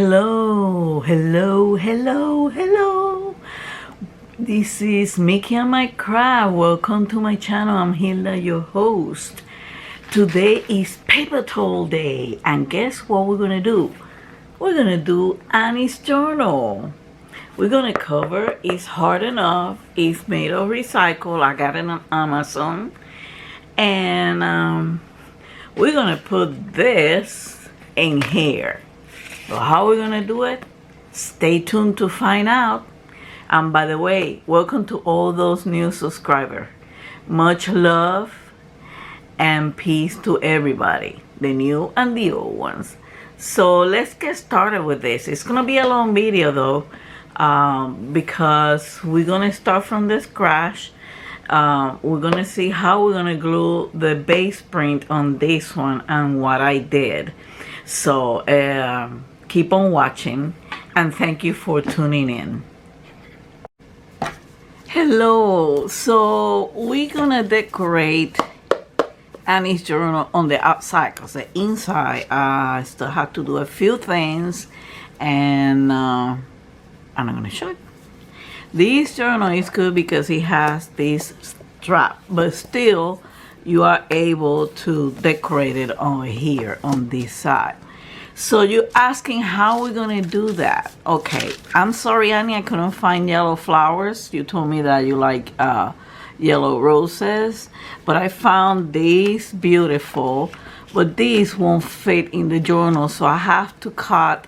Hello, hello, hello, hello. This is Mickey and my crab. Welcome to my channel. I'm Hilda, your host. Today is Paper Tole Day, and guess what we're gonna do? We're gonna do Annie's journal. We're gonna cover It's Hard Enough. It's made of recycle. I got it on Amazon, and we're gonna put this in here. So how we're gonna do it? Stay tuned to find out. And by the way, welcome to all those new subscribers. Much love and peace to everybody, the new and the old ones. So let's get started with this. It's gonna be a long video though, because we're gonna start from the scratch. We're gonna see how we're gonna glue the base print on this one and what I did. So keep on watching, and thank you for tuning in. Hello. So we're gonna decorate Annie's journal on the outside, because the inside I still have to do a few things, and I'm gonna show you. This journal is good because it has this strap, but still you are able to decorate it over here on this side. So you're asking how we're gonna do that. Okay, I'm sorry, Annie, I couldn't find yellow flowers. You told me that you like yellow roses, but I found these beautiful, but these won't fit in the journal, so I have to cut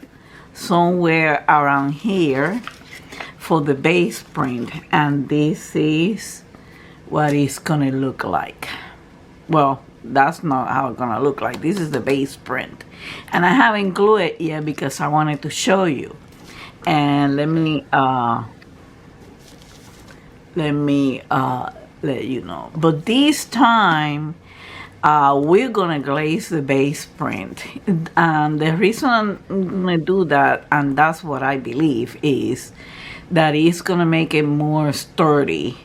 somewhere around here for the base print, and this is what it's gonna look like. Well, that's not how it's gonna look like. This is the base print, and I haven't glued it yet because I wanted to show you. And let me let you know. But this time we're gonna glaze the base print, and the reason I'm gonna do that, and that's what I believe, is that it's gonna make it more sturdy,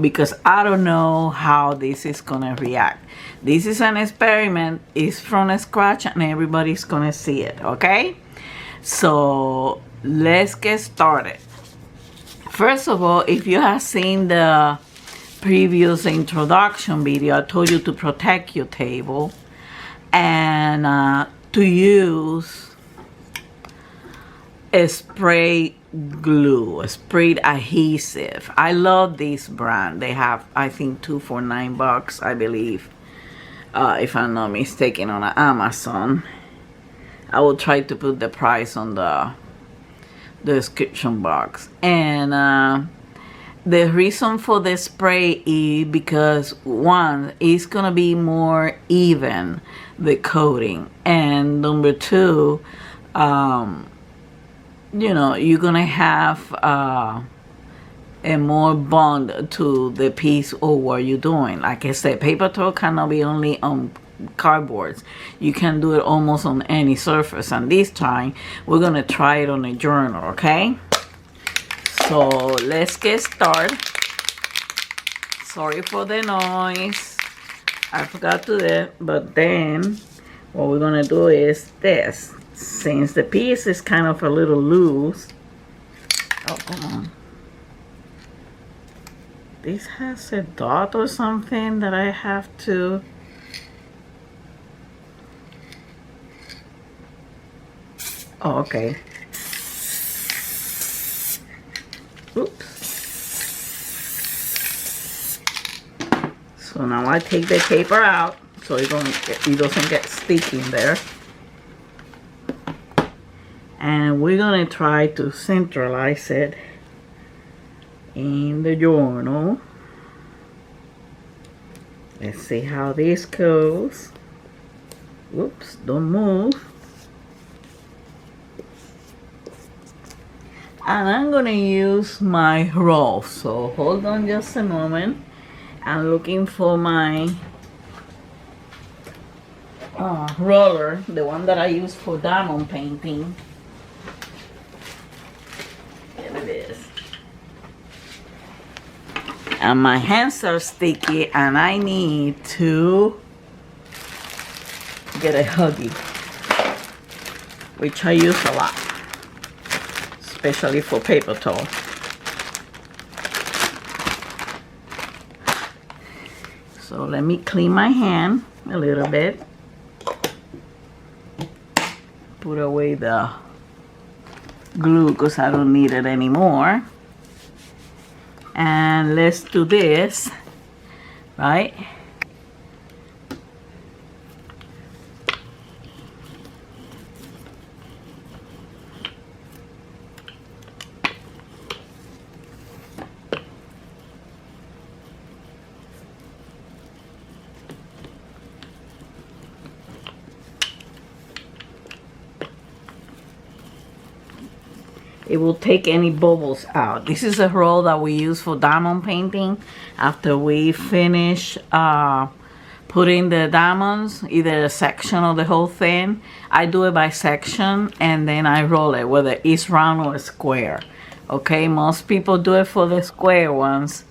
because I don't know how this is gonna react. This is an experiment. It's from scratch, and everybody's gonna see it. Okay, so let's get started. First of all, if you have seen the previous introduction video, I told you to protect your table and to use a spray glue, a sprayed adhesive. I love this brand. They have, I think, 2 for $9, I believe, if I'm not mistaken, on Amazon. I will try to put the price on the description box. And the reason for the spray is because, one, it's gonna be more even, the coating, and number two, you know, you're gonna have a more bond to the piece or what you're doing. Like I said, paper towel cannot be only on cardboards. You can do it almost on any surface, and this time we're gonna try it on a journal. Okay, so let's get started. Sorry for the noise, I forgot to do it. But then what we're gonna do is this. Since the piece is kind of a little loose, oh, come on, this has a dot or something that I have to, oh, okay, oops. So now I take the paper out so it doesn't get sticky in there. And we're gonna try to centralize it in the journal. Let's see how this goes. Oops, don't move. And I'm gonna use my roll. So hold on just a moment. I'm looking for my roller, the one that I use for diamond painting. It is, and my hands are sticky, and I need to get a Huggy, which I use a lot. especially for paper towel. So let me clean my hand a little bit. Put away the glue because I don't need it anymore. And let's do this, right? It will take any bubbles out. This is a roll that we use for diamond painting. After we finish putting the diamonds, either a section or the whole thing, I do it by section and then I roll it, whether it's round or square. Okay, most people do it for the square ones.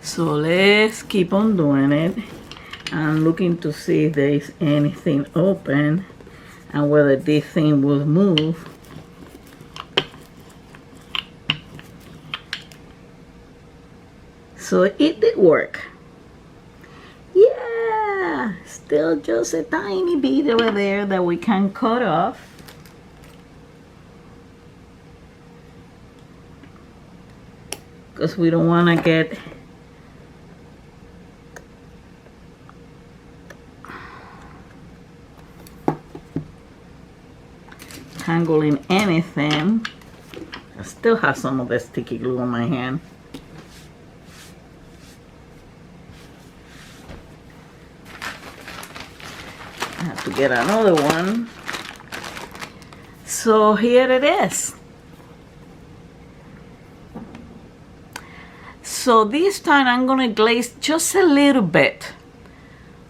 So let's keep on doing it. I'm looking to see if there is anything open and whether this thing will move. So it did work. Yeah, still just a tiny bit over there that we can cut off. Because we don't want to get tangled in anything. I still have some of the sticky glue on my hand. I have to get another one. So here it is. So this time I'm gonna glaze just a little bit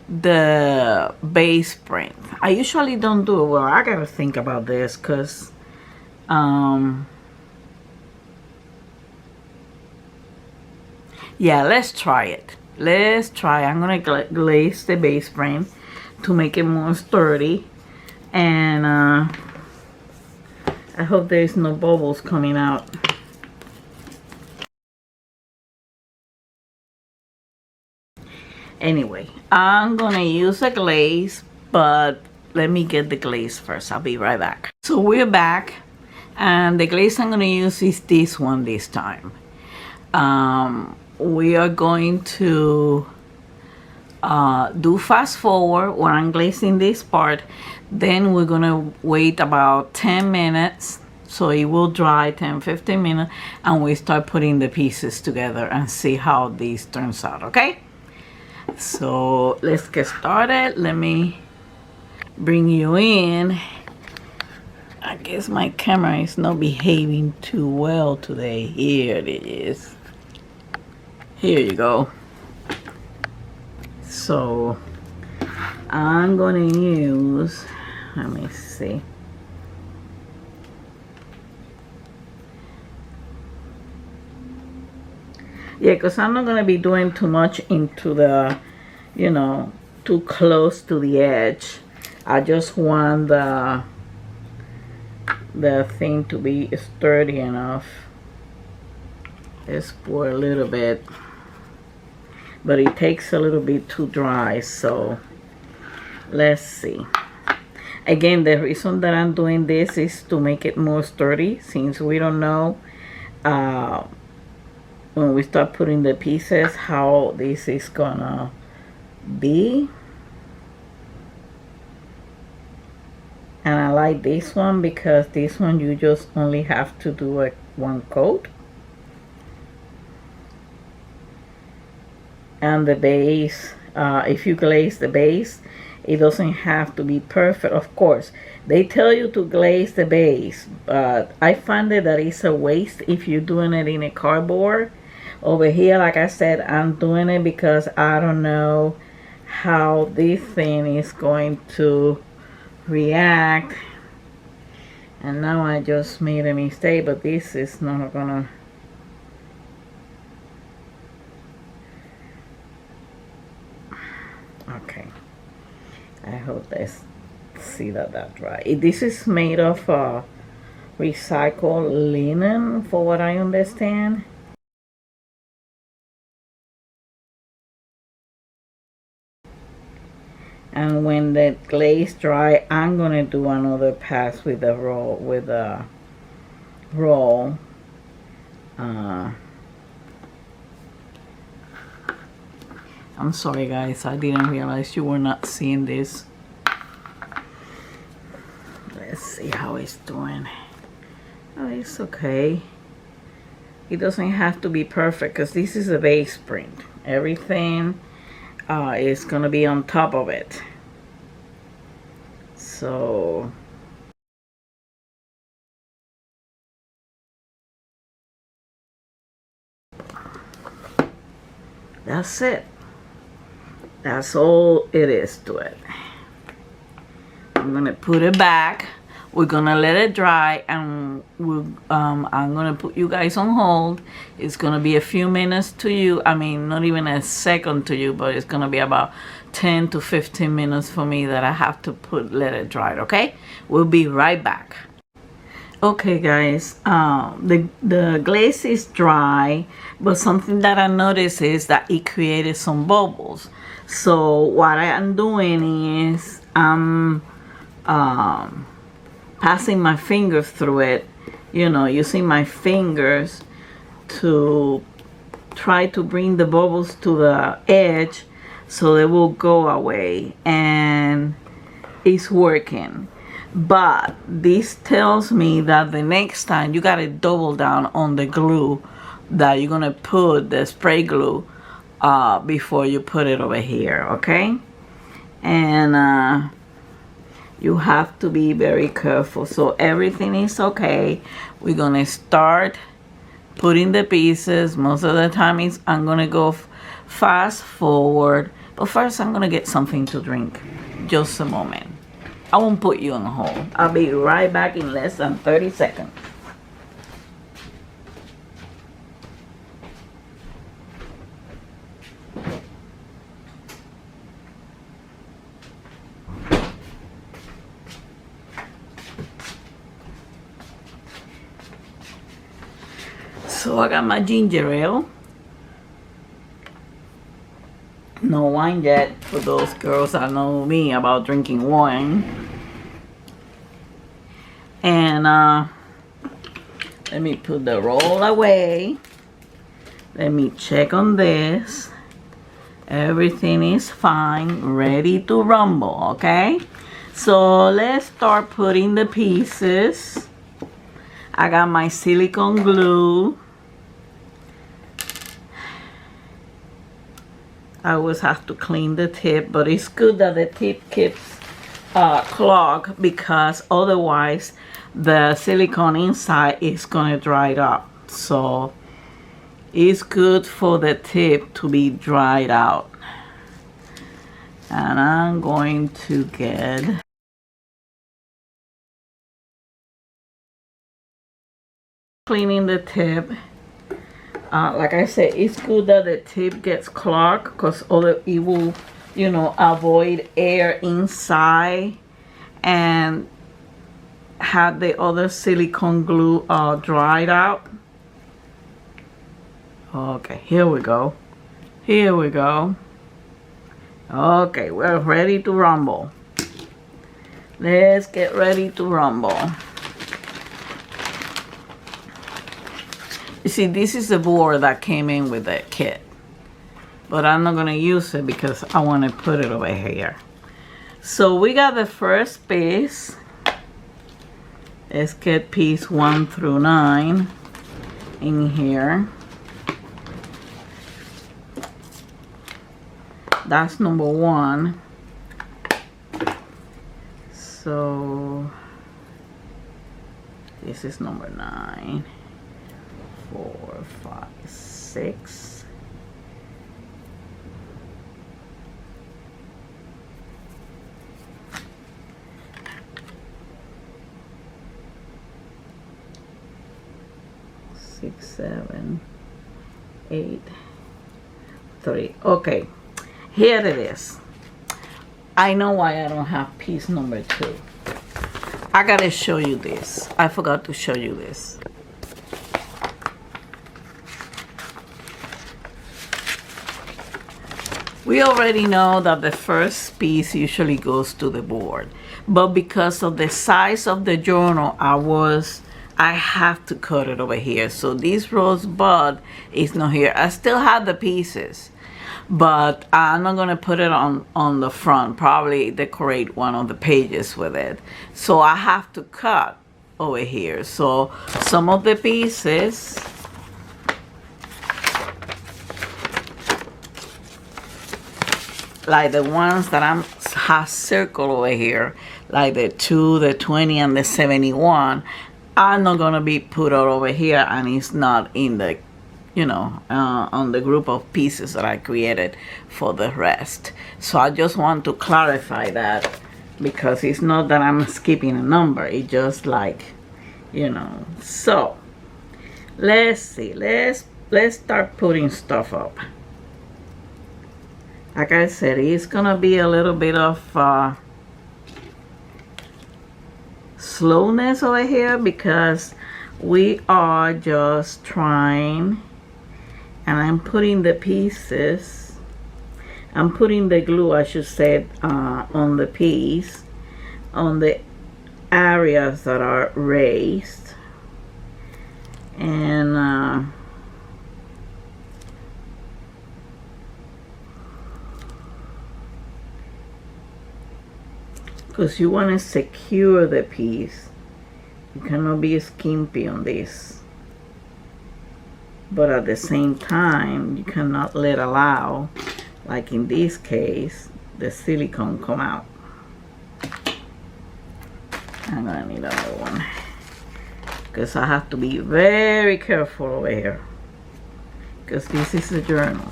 the base print. I usually don't do it. Well, I gotta think about this because yeah, let's try it. Let's try. I'm gonna glaze the base print to make it more sturdy, and I hope there's no bubbles coming out. Anyway, I'm gonna use a glaze, but let me get the glaze first. I'll be right back. So we're back, and the glaze I'm gonna use is this one this time. We are going to do fast forward when I'm glazing this part. Then we're gonna wait about 10 minutes so it will dry, 10-15 minutes, and we start putting the pieces together and see how this turns out. Okay, so let's get started. Let me bring you in. I guess my camera is not behaving too well today. Here it is. Here you go. So I'm gonna use, let me see. Yeah, because I'm not gonna be doing too much into the, you know, too close to the edge. I just want the thing to be sturdy enough. Let's pour a little bit, but it takes a little bit to dry, so let's see. Again, the reason that I'm doing this is to make it more sturdy, since we don't know when we start putting the pieces how this is gonna be. And I like this one because this one you just only have to do one coat. And the base, if you glaze the base, it doesn't have to be perfect. Of course, they tell you to glaze the base, but I find that it's a waste if you're doing it in a cardboard. Over here, like I said, I'm doing it because I don't know how this thing is going to react. And now I just made a mistake, but this is not gonna. Okay, I hope that's see that dry. This is made of recycled linen, for what I understand. And when the glaze dry, I'm gonna do another pass with the roll. I'm sorry guys, I didn't realize you were not seeing this. Let's see how it's doing. Oh, it's okay. It doesn't have to be perfect because this is a base print. Everything is gonna be on top of it. So that's it. That's all it is to it. I'm gonna put it back. We're gonna let it dry, and I'm gonna put you guys on hold. It's gonna be a few minutes to you. I mean, not even a second to you, but it's gonna be about 10 to 15 minutes for me that I have to let it dry. Okay, we'll be right back. Okay guys, the glaze is dry, but something that I noticed is that it created some bubbles. So what I am doing is I'm passing my fingers through it, you know, using my fingers to try to bring the bubbles to the edge so they will go away, and it's working. But this tells me that the next time you gotta double down on the glue that you're gonna put, the spray glue, before you put it over here, okay? And you have to be very careful. So everything is okay. We're gonna start putting the pieces. Most of the time I'm gonna go fast forward, but first I'm gonna get something to drink. Just a moment. I won't put you on hold. I'll be right back in less than 30 seconds. So I got my ginger ale. No wine yet, for those girls that know me about drinking wine. And let me put the roll away. Let me check on this. Everything is fine, ready to rumble, okay? So let's start putting the pieces. I got my silicone glue. I always have to clean the tip, but it's good that the tip keeps clogged, because otherwise the silicone inside is gonna dry up. So it's good for the tip to be dried out. And I'm going to get cleaning the tip. Like I said, it's good that the tip gets clogged, because it will, you know, avoid air inside and have the other silicone glue dried out. Okay, here we go. Here we go. Okay, we're ready to rumble. Let's get ready to rumble. You see, this is the board that came in with the kit, but I'm not gonna use it because I want to put it over here. So we got the first piece. Let's get piece 1 through 9 in here. That's number 1. So this is number 9. 4, 5, 6. Six, 7, 8, 3. Okay, here it is. I know why I don't have piece number 2. I gotta show you this. I forgot to show you this. We already know that the first piece usually goes to the board, but because of the size of the journal, I have to cut it over here. So this rosebud is not here. I still have the pieces, but I'm not gonna put it on the front. Probably decorate one of the pages with it. So I have to cut over here. So some of the pieces, like the ones that have circled over here, like the 2, the 20, and the 71, are not gonna be put all over here, and it's not in the, on the group of pieces that I created for the rest. So I just want to clarify that, because it's not that I'm skipping a number. It's just like, So let's see. Let's start putting stuff up. Like I said, it's gonna be a little bit of slowness over here, because we are just trying, and I'm putting the pieces, I'm putting the glue, I should say, on the piece, on the areas that are raised, and because you want to secure the piece. You cannot be skimpy on this, but at the same time you cannot allow, like in this case, the silicone come out. I'm gonna need another one, because I have to be very careful over here, because this is a journal.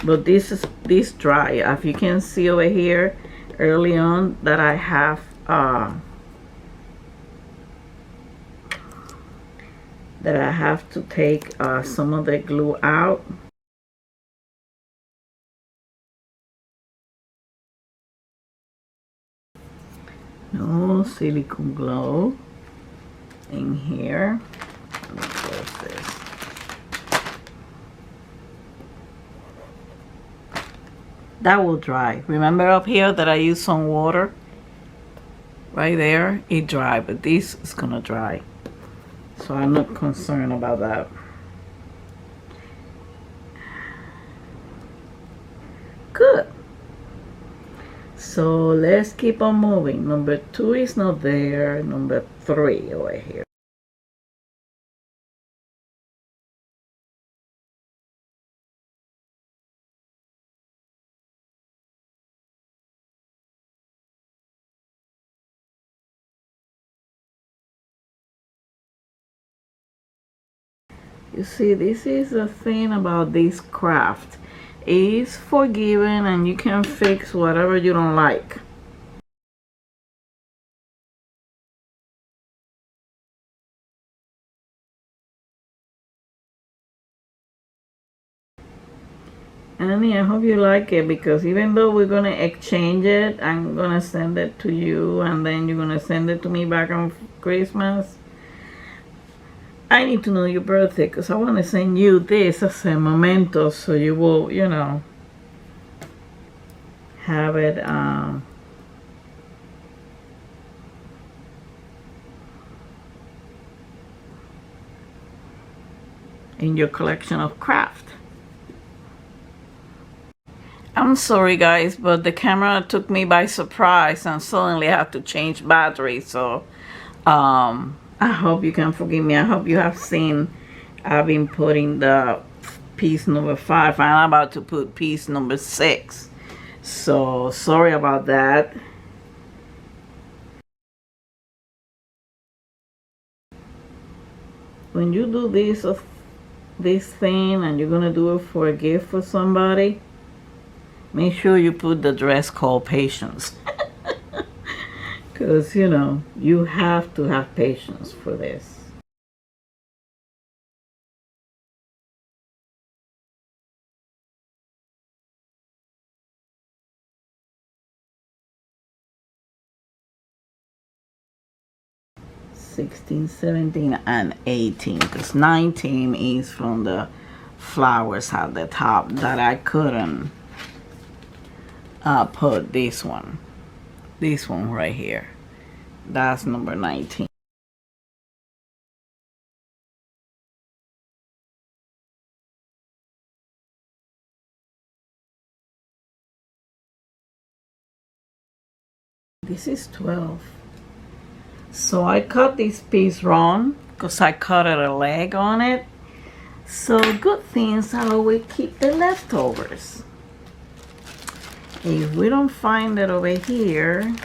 But this dry. If you can see over here early on that I have to take some of the glue out. No silicone glue in here. Let me close this. That will dry. Remember up here that I used some water? Right there, it dry, but this is gonna dry. So I'm not concerned about that. Good. So let's keep on moving. Number 2 is not there. Number 3 over here. You see, this is the thing about this craft. It's forgiving, and you can fix whatever you don't like. Annie, I hope you like it, because even though we're gonna exchange it, I'm gonna send it to you, and then you're gonna send it to me back on Christmas. I need to know your birthday, because I want to send you this as a memento, so you will, have it in your collection of craft. I'm sorry guys, but the camera took me by surprise, and suddenly I have to change battery. So I hope you can forgive me. I hope you have seen I've been putting the piece number 5. I'm about to put piece number 6. So sorry about that. When you do this thing, and you're gonna do it for a gift for somebody, make sure you put the dress called patience. Because you have to have patience for this. 16, 17, and 18, because 19 is from the flowers at the top that I couldn't put this one right here. That's number 19. This is 12. So I cut this piece wrong because I cut a leg on it. So good things how we keep the leftovers. If we don't find it over here,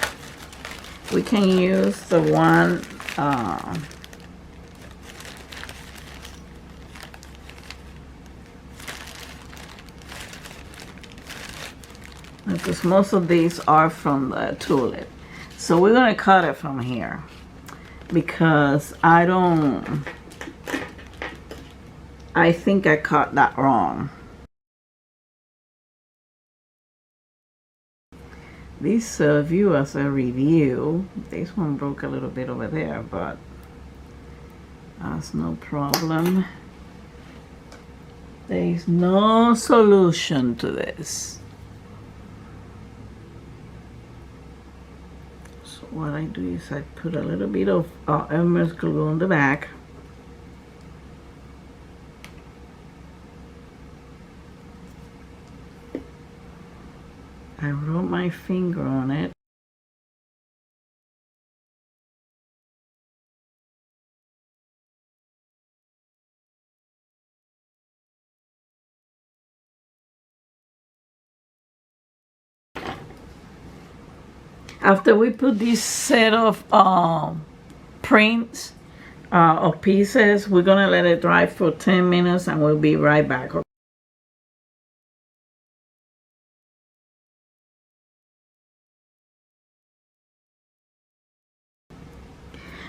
we can use the one because most of these are from the tulip. So we're going to cut it from here because I think I cut that wrong. These serve you as a review. This one broke a little bit over there, but that's no problem. There is no solution to this. So what I do is I put a little bit of Elmer's glue on the back. I rub my finger on it. After we put this set of prints of pieces, we're gonna let it dry for 10 minutes and we'll be right back.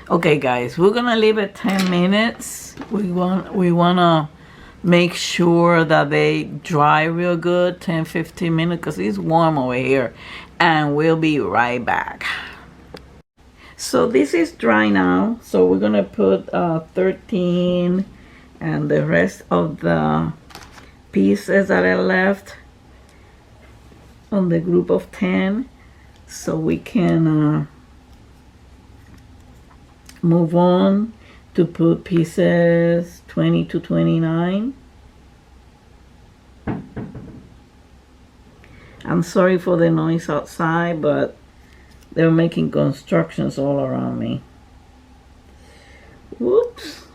Okay guys, we're gonna leave it 10 minutes. We wanna make sure that they dry real good, 10-15 minutes, because it's warm over here, and we'll be right back. So this is dry now, so we're gonna put 13 and the rest of the pieces that are left on the group of 10, so we can move on to put pieces 20 to 29. I'm sorry for the noise outside, but they're making constructions all around me. Whoops.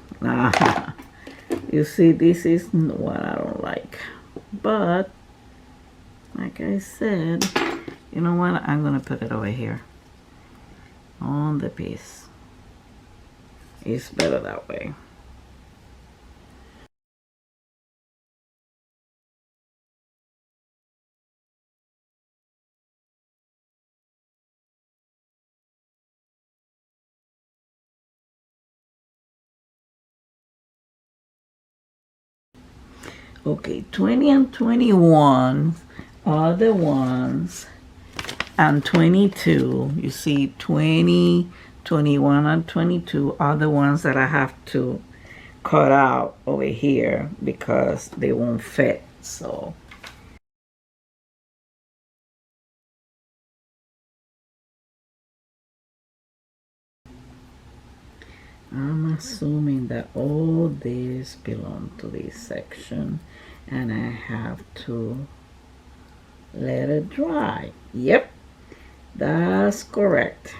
You see, this is what I don't like. But, like I said, you know what? I'm going to put it over here on the piece. It's better that way. Okay, 20 and 21 are the ones, and 22, you see 20, 21 and 22 are the ones that I have to cut out over here because they won't fit. So I'm assuming that all this belong to this section and I have to let it dry. Yep, that's correct.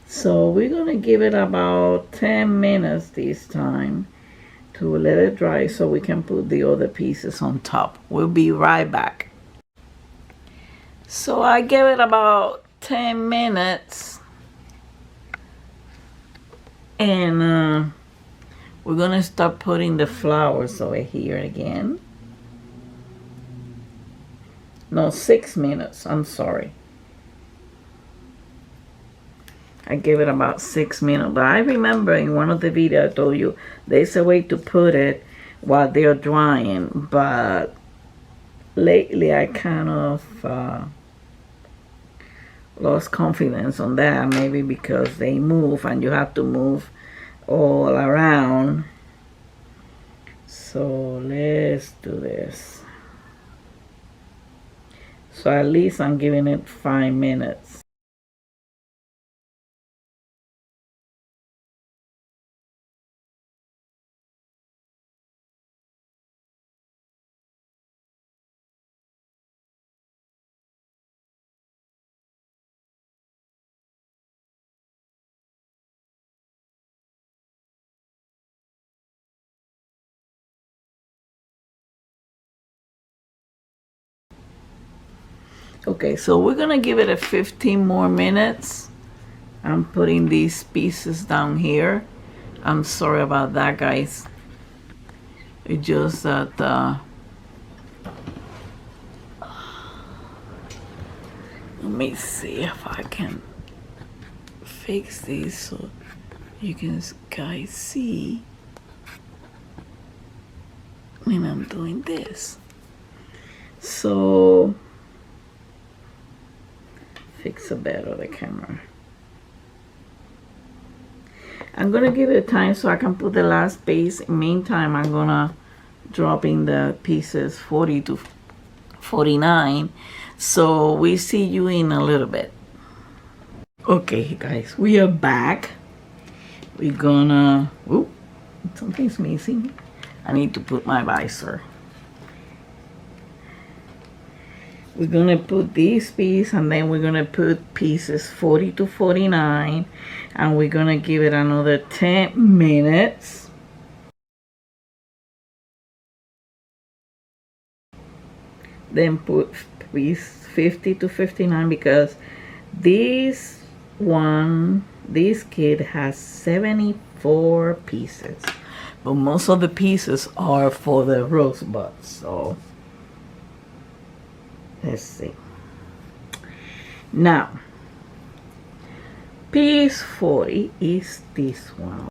So we're gonna give it about 10 minutes this time to let it dry so we can put the other pieces on top. We'll be right back. So I gave it about 10 minutes and we're gonna start putting the flowers over here again. No, 6 minutes, I'm sorry. I gave it about 6 minutes, but I remember in one of the videos I told you there's a way to put it while they're drying, but lately I kind of lost confidence on that, maybe because they move and you have to move all around. So let's do this. So at least I'm giving it 5 minutes. Okay, so we're gonna give it a 15 more minutes. I'm putting these pieces down here. I'm sorry about that, guys. It's just that let me see if I can fix these so you can guys see when I'm doing this. So fix a bit of the camera. I'm gonna give it time so I can put the last piece. In the meantime, I'm gonna drop in the pieces 40 to 49. So we see you in a little bit. Okay, guys, we are back. We're gonna, oop, something's missing. I need to put my visor. We're gonna put this piece and then we're gonna put pieces 40 to 49 and we're gonna give it another 10 minutes. Then put piece 50 to 59 because this kit has 74 pieces. But most of the pieces are for the rosebuds, so let's see. Now, piece 40 is this one.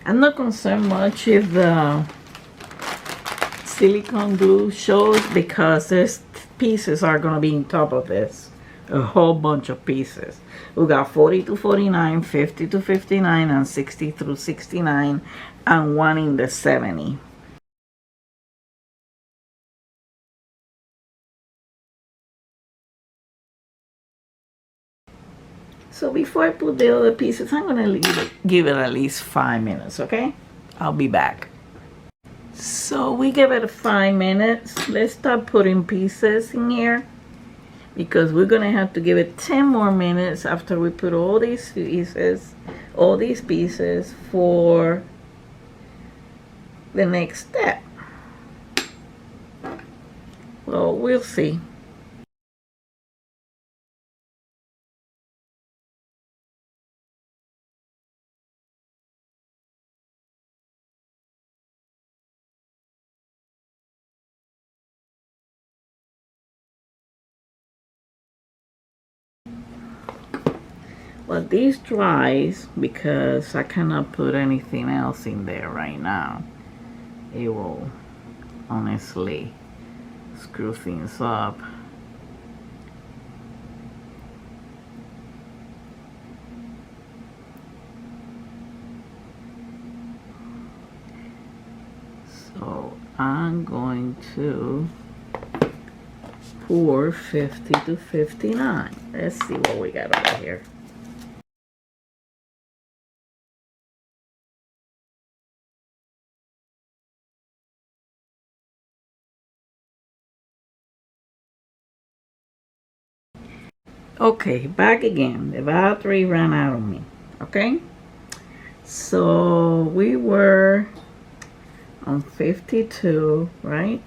I'm not concerned much if the silicone glue shows because these pieces are going to be on top of this. A whole bunch of pieces. We got 40 to 49, 50 to 59, and 60 through 69, and one in the 70. So before I put the other pieces, I'm going to give it at least 5 minutes, okay? I'll be back. So we give it 5 minutes. Let's start putting pieces in here because we're going to have to give it 10 more minutes after we put all these pieces for the next step. Well, we'll see. Well, these dries because I cannot put anything else in there right now. It will honestly screw things up. So I'm going to pour 50 to 59. Let's see what we got over here. Okay, back again. The battery ran out on me. Okay, so we were on 52, right?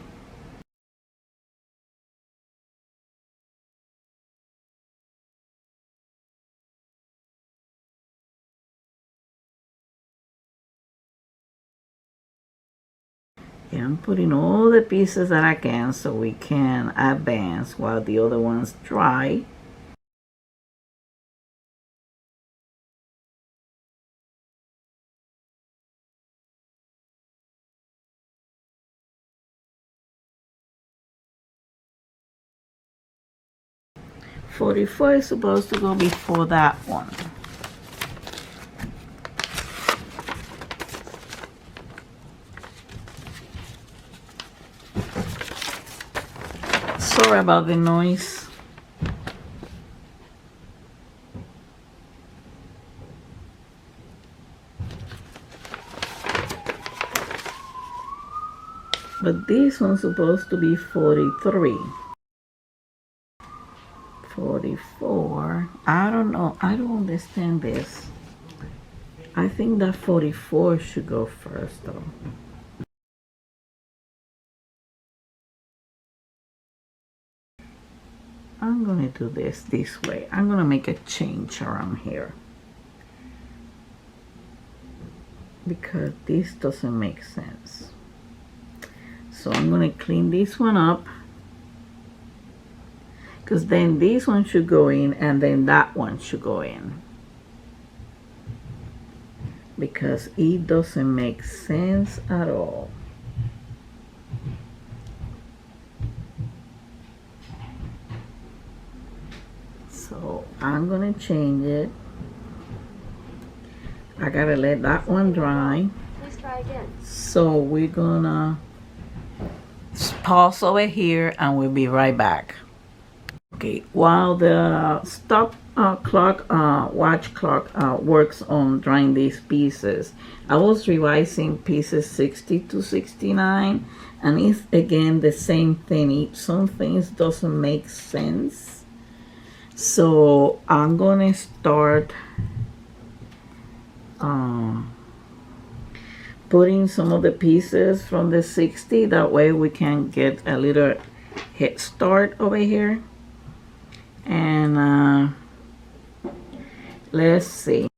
Yeah, I'm putting all the pieces that I can so we can advance while the other ones dry. 44 is supposed to go before that one. Sorry about the noise. But this one's supposed to be 43. 44. I don't know. I don't understand this. I think that 44 should go first though. I'm gonna do this way. I'm gonna make a change around here because this doesn't make sense. So I'm gonna clean this one up because then this one should go in and then that one should go in because it doesn't make sense at all. So I'm gonna change it. I gotta let that one dry. Please try again. So we're gonna pause over here and we'll be right back. Okay, while the stop clock, watch clock works on drying these pieces, I was revising pieces 60 to 69 and it's again the same thing. Some things doesn't make sense. So I'm gonna start putting some of the pieces from the 60, that way we can get a little head start over here. And let's see.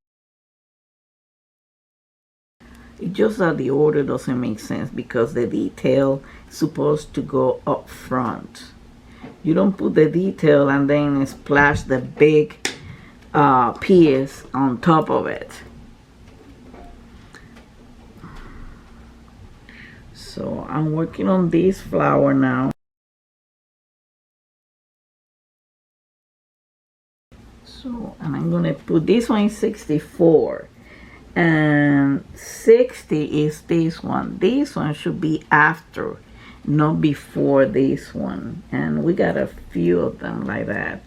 It's just that the order doesn't make sense because the detail is supposed to go up front. You don't put the detail and then splash the big piece on top of it. So I'm working on this flower now. So, and I'm gonna put this one in 64 and 60 is this one. This one should be after, not before this one. And we got a few of them like that.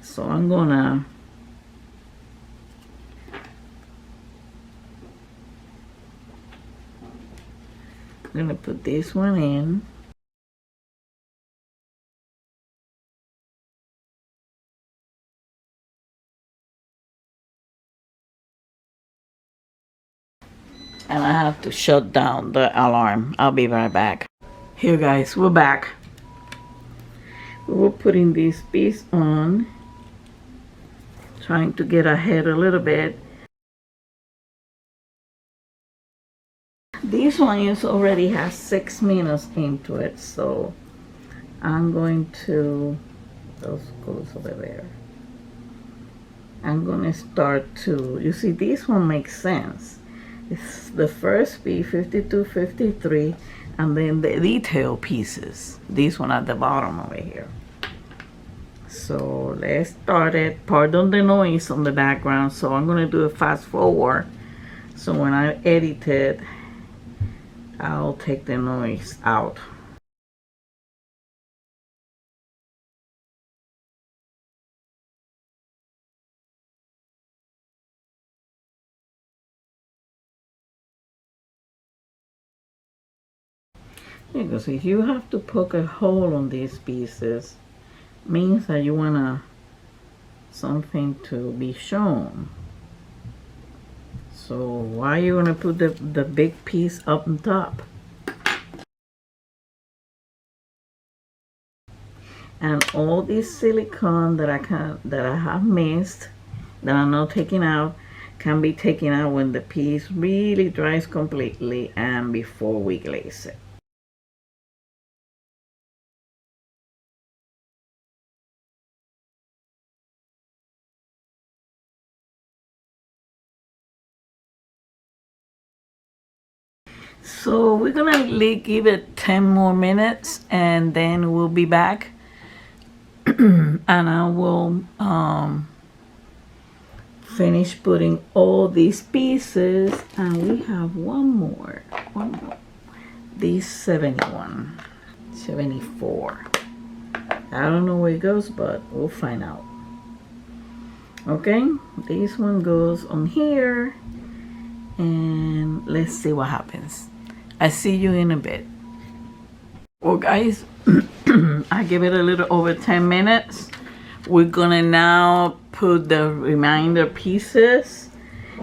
So I'm gonna put this one in. And I have to shut down the alarm. I'll be right back. Here guys, we're back. We're putting this piece on, trying to get ahead a little bit. This one is already has 6 minutes into it, so I'm going to, those goes over there. I'm gonna start to, you see this one makes sense. It's the first piece, 52, 53, and then the detail pieces. This one at the bottom over here. So let's start it. Pardon the noise on the background, so I'm gonna do a fast forward. So when I edit it, I'll take the noise out. Because if you have to poke a hole on these pieces, means that you want something to be shown. So why are you going to put the big piece up on top? And all this silicone that I have missed, that I'm not taking out, can be taken out when the piece really dries completely and before we glaze it. So we're gonna give it 10 more minutes and then we'll be back. and I will finish putting all these pieces, and we have one more. This 71, 74. I don't know where it goes, but we'll find out. Okay, this one goes on here, and let's see what happens. I see you in a bit. Well, guys, I give it a little over 10 minutes. We're gonna now put the remainder pieces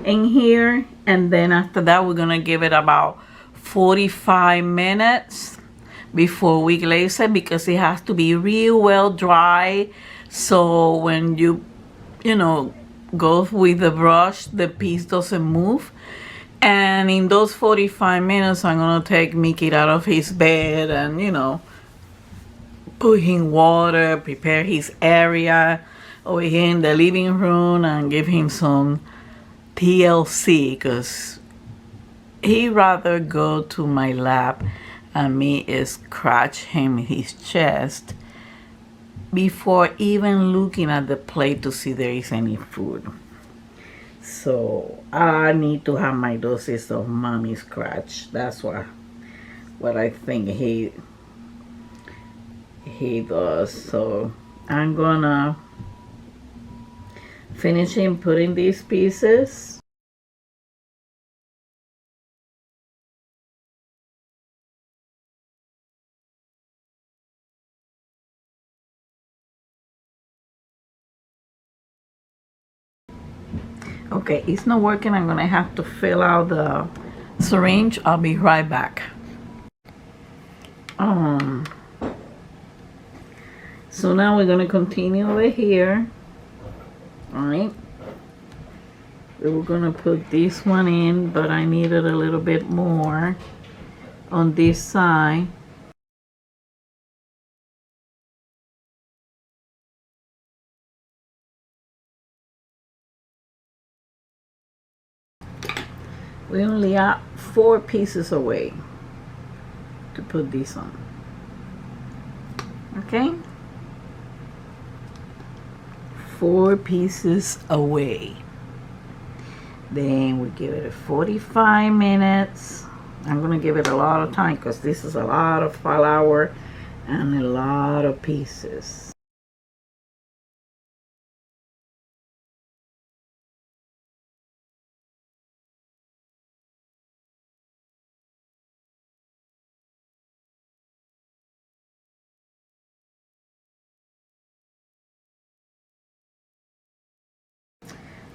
in here, and then after that we're gonna give it about 45 minutes before we glaze it, because it has to be real well dry, so when you know, go with the brush, the piece doesn't move. And in those 45 minutes, I'm gonna take Mickey out of his bed and, you know, put him water, prepare his area over here in the living room, and give him some TLC, because he rather go to my lap and me scratch him his chest before even looking at the plate to see there is any food. So I need to have my doses of mommy scratch. That's what I think he does. So I'm gonna finish him putting these pieces. Okay, it's not working. I'm gonna have to fill out the syringe. I'll be right back. So now we're gonna continue over here. All right, we were gonna put this one in, but I needed a little bit more on this side. We only are 4 pieces away to put this on. Okay, 4 pieces away. Then we give it 45 minutes. I'm gonna give it a lot of time because this is a lot of flour and a lot of pieces.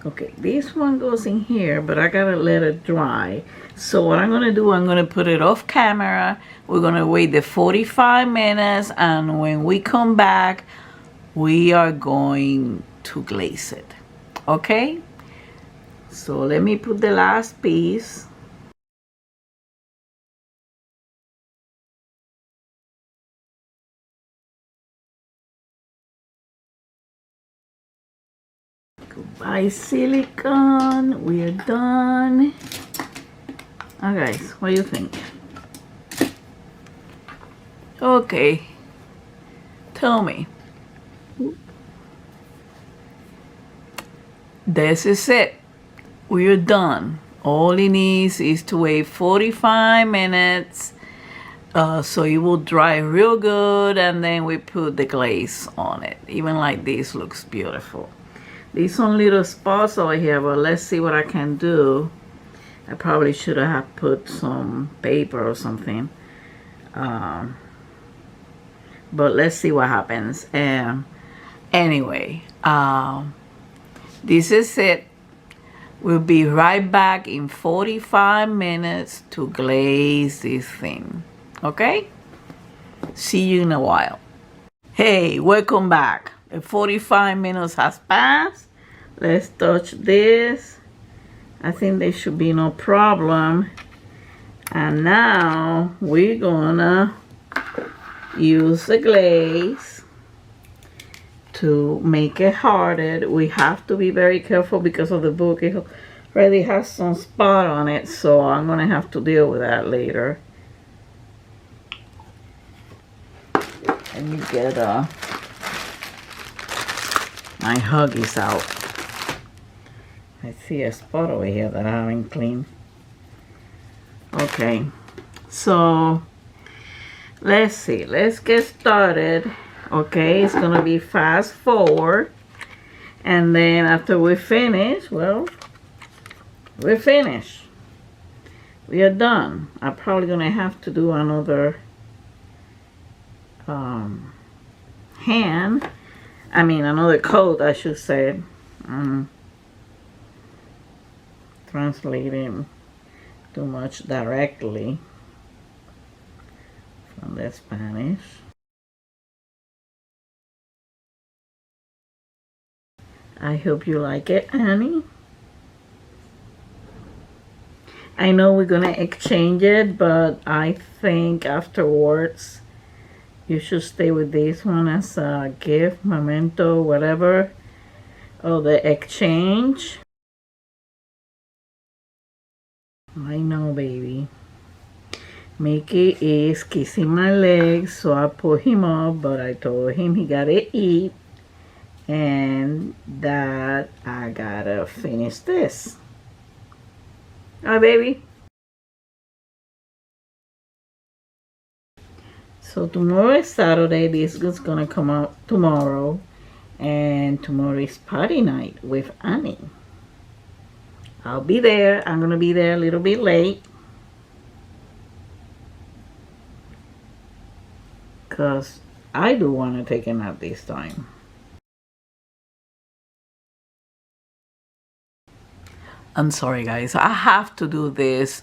Okay, this one goes in here, but I gotta let it dry. So what I'm gonna do, I'm gonna put it off camera. We're gonna wait the 45 minutes, and when we come back, we are going to glaze it. Okay? So let me put the last piece. Goodbye, silicone. We are done. Oh, guys, what do you think? Okay. Tell me. This is it. We are done. All it needs is to wait 45 minutes so it will dry real good, and then we put the glaze on it. Even like this looks beautiful. These some little spots over here, but let's see what I can do. I probably should have put some paper or something. But let's see what happens. Anyway, this is it. We'll be right back in 45 minutes to glaze this thing. Okay? See you in a while. Hey, welcome back. The 45 minutes has passed. Let's touch this. I think there should be no problem. And now we're gonna use the glaze to make it hardened. We have to be very careful because of the book. It already has some spot on it, so I'm gonna have to deal with that later. Let me get My Huggies out. I see a spot over here that I haven't cleaned. Okay, so let's see. Let's get started. Okay, it's gonna be fast forward. And then after we finish, well, we're finished. We are done. I'm probably gonna have to do another another coat, I should say. Translating too much directly from the Spanish. I hope you like it, Annie. I know we're gonna exchange it, but I think afterwards you should stay with this one as a gift, memento, whatever, of the exchange. I know, baby. Mickey is kissing my legs, so I put him up, but I told him he gotta eat and that I gotta finish this. Alright, baby. So tomorrow is Saturday. This is gonna come out tomorrow, and tomorrow is party night with Annie. I'll be there. I'm gonna be there a little bit late because I do want to take a nap this time. I'm sorry, guys. I have to do this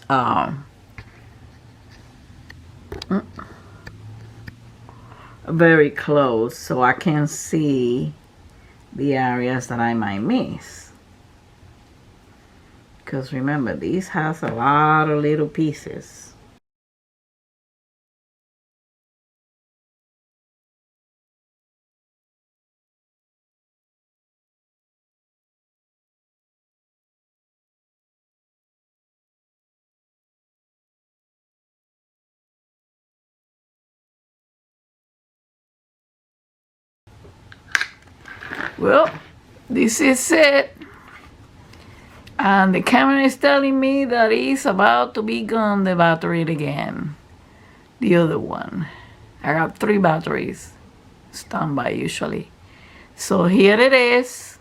very close so I can see the areas that I might miss. Because remember, this has a lot of little pieces. Well, this is it. And the camera is telling me that it's about to be gone, the battery again. The other one. I got 3 batteries. Standby usually. So here it is.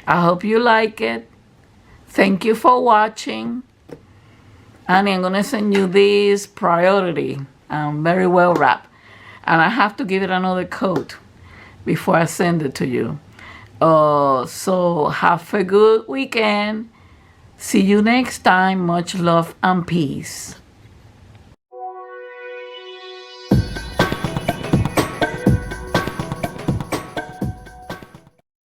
I hope you like it. Thank you for watching. Annie, I'm gonna send you this priority. Very well wrapped. And I have to give it another coat before I send it to you. So have a good weekend. See you next time. Much love and peace.